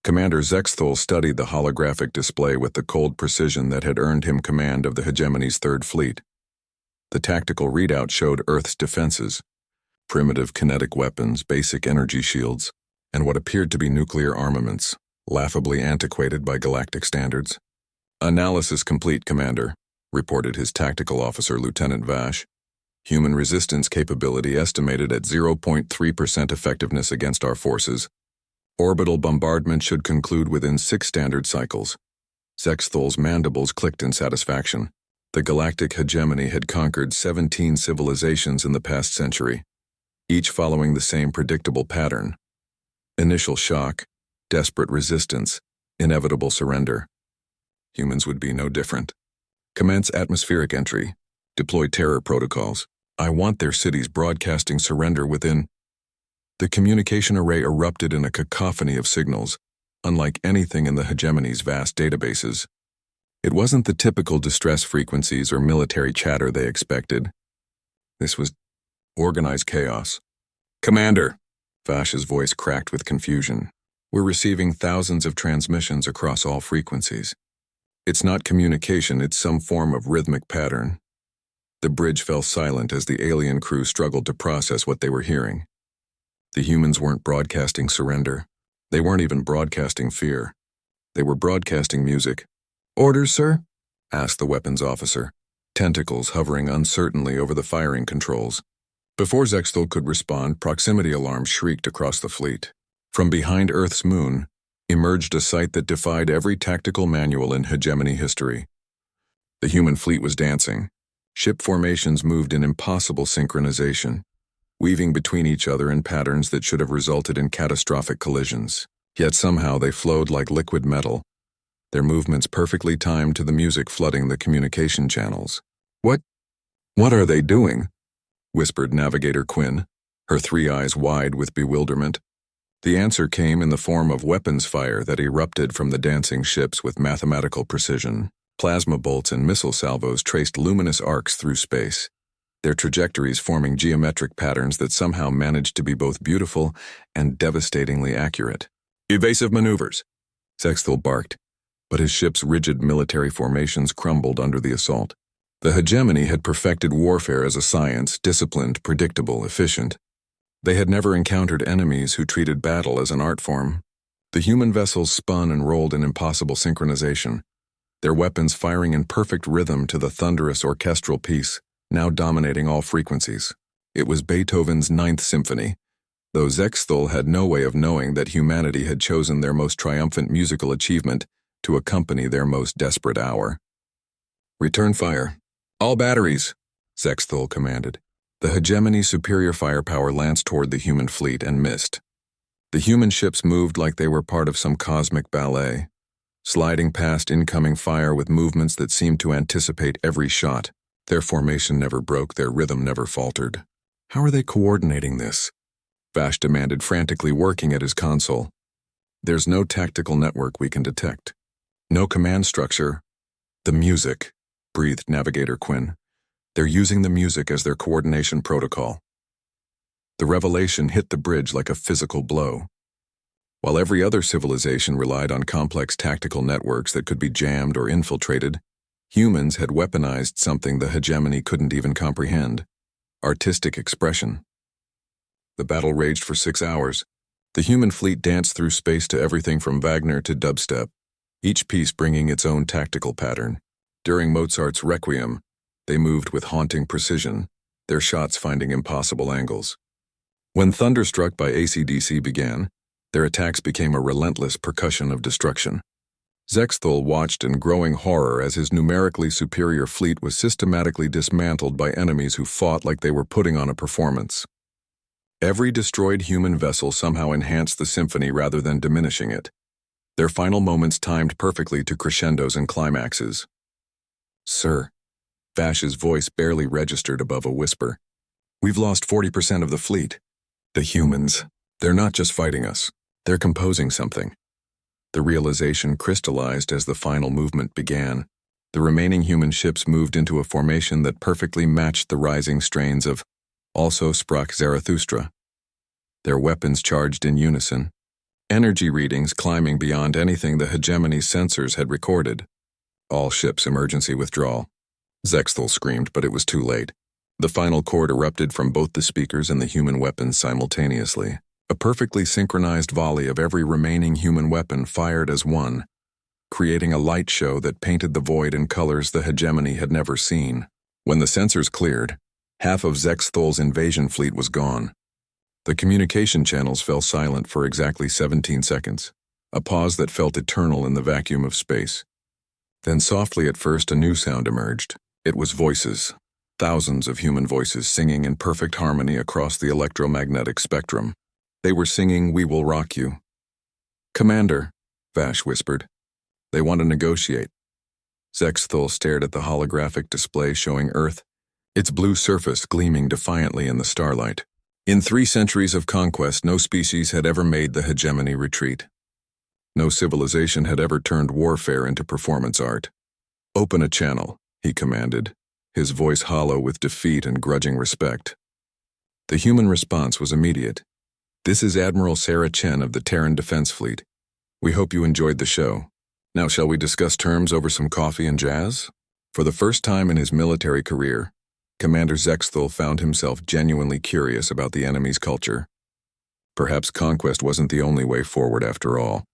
Commander Zexthul studied the holographic display with the cold precision that had earned him command of the hegemony's Third Fleet. The tactical readout showed Earth's defenses, primitive kinetic weapons, basic energy shields, and what appeared to be nuclear armaments, laughably antiquated by galactic standards. "Analysis complete, Commander," reported his tactical officer, Lieutenant Vash. "Human resistance capability estimated at 0.3% effectiveness against our forces. Orbital bombardment should conclude within 6 standard cycles." Zexthul's mandibles clicked in satisfaction. The galactic hegemony had conquered 17 civilizations in the past century, each following the same predictable pattern: initial shock, desperate resistance, inevitable surrender. Humans would be no different. "Commence atmospheric entry. Deploy terror protocols. I want their cities broadcasting surrender within..." The communication array erupted in a cacophony of signals, unlike anything in the hegemony's vast databases. It wasn't the typical distress frequencies or military chatter they expected. This was organized chaos. "Commander," Vash's voice cracked with confusion, "we're receiving thousands of transmissions across all frequencies. It's not communication, it's some form of rhythmic pattern." The bridge fell silent as the alien crew struggled to process what they were hearing. The humans weren't broadcasting surrender. They weren't even broadcasting fear. They were broadcasting music. "Orders, sir?" asked the weapons officer, tentacles hovering uncertainly over the firing controls. Before Zexthul could respond, proximity alarms shrieked across the fleet. From behind Earth's moon emerged a sight that defied every tactical manual in hegemony history. The human fleet was dancing. Ship formations moved in impossible synchronization, weaving between each other in patterns that should have resulted in catastrophic collisions. Yet somehow they flowed like liquid metal, their movements perfectly timed to the music flooding the communication channels. What are they doing?" whispered Navigator Quinn, her 3 eyes wide with bewilderment. The answer came in the form of weapons fire that erupted from the dancing ships with mathematical precision. Plasma bolts and missile salvos traced luminous arcs through space, their trajectories forming geometric patterns that somehow managed to be both beautiful and devastatingly accurate. "Evasive maneuvers," Zexthul barked, but his ship's rigid military formations crumbled under the assault. The hegemony had perfected warfare as a science, disciplined, predictable, efficient. They had never encountered enemies who treated battle as an art form. The human vessels spun and rolled in impossible synchronization, their weapons firing in perfect rhythm to the thunderous orchestral piece, now dominating all frequencies. It was Beethoven's Ninth Symphony, though Zexthul had no way of knowing that humanity had chosen their most triumphant musical achievement to accompany their most desperate hour. "Return fire. All batteries," Zexthul commanded. The hegemony's superior firepower lanced toward the human fleet and missed. The human ships moved like they were part of some cosmic ballet, sliding past incoming fire with movements that seemed to anticipate every shot. Their formation never broke, their rhythm never faltered. "How are they coordinating this?" Vash demanded, frantically working at his console. "There's no tactical network we can detect. No command structure." "The music," breathed Navigator Quinn. "They're using the music as their coordination protocol." The revelation hit the bridge like a physical blow. While every other civilization relied on complex tactical networks that could be jammed or infiltrated, humans had weaponized something the hegemony couldn't even comprehend: artistic expression. The battle raged for 6 hours. The human fleet danced through space to everything from Wagner to dubstep, each piece bringing its own tactical pattern. During Mozart's Requiem, they moved with haunting precision, their shots finding impossible angles. When Thunderstruck by AC/DC began, their attacks became a relentless percussion of destruction. Zexthul watched in growing horror as his numerically superior fleet was systematically dismantled by enemies who fought like they were putting on a performance. Every destroyed human vessel somehow enhanced the symphony rather than diminishing it, their final moments timed perfectly to crescendos and climaxes. "Sir," Vash's voice barely registered above a whisper, "we've lost 40% of the fleet. The humans, they're not just fighting us, they're composing something." The realization crystallized as the final movement began. The remaining human ships moved into a formation that perfectly matched the rising strains of "Also Sprach Zarathustra." Their weapons charged in unison, energy readings climbing beyond anything the hegemony's sensors had recorded. All ships emergency withdrawal. Zexthel screamed, but it was too late. The final chord erupted from both the speakers and the human weapons simultaneously. A perfectly synchronized volley of every remaining human weapon fired as one, creating a light show that painted the void in colors the hegemony had never seen. When the sensors cleared, half of Zexthol's invasion fleet was gone. The communication channels fell silent for exactly 17 seconds, a pause that felt eternal in the vacuum of space. Then softly at first a new sound emerged. It was voices, thousands of human voices singing in perfect harmony across the electromagnetic spectrum. They were singing "We Will Rock You." "Commander," Vash whispered. "They want to negotiate." Zexthol stared at the holographic display showing Earth, its blue surface gleaming defiantly in the starlight. In 3 centuries of conquest, no species had ever made the hegemony retreat. No civilization had ever turned warfare into performance art. "Open a channel," he commanded, his voice hollow with defeat and grudging respect. The human response was immediate. "This is Admiral Sarah Chen of the Terran Defense Fleet. We hope you enjoyed the show. Now shall we discuss terms over some coffee and jazz?" For the first time in his military career, Commander Zexthel found himself genuinely curious about the enemy's culture. Perhaps conquest wasn't the only way forward after all.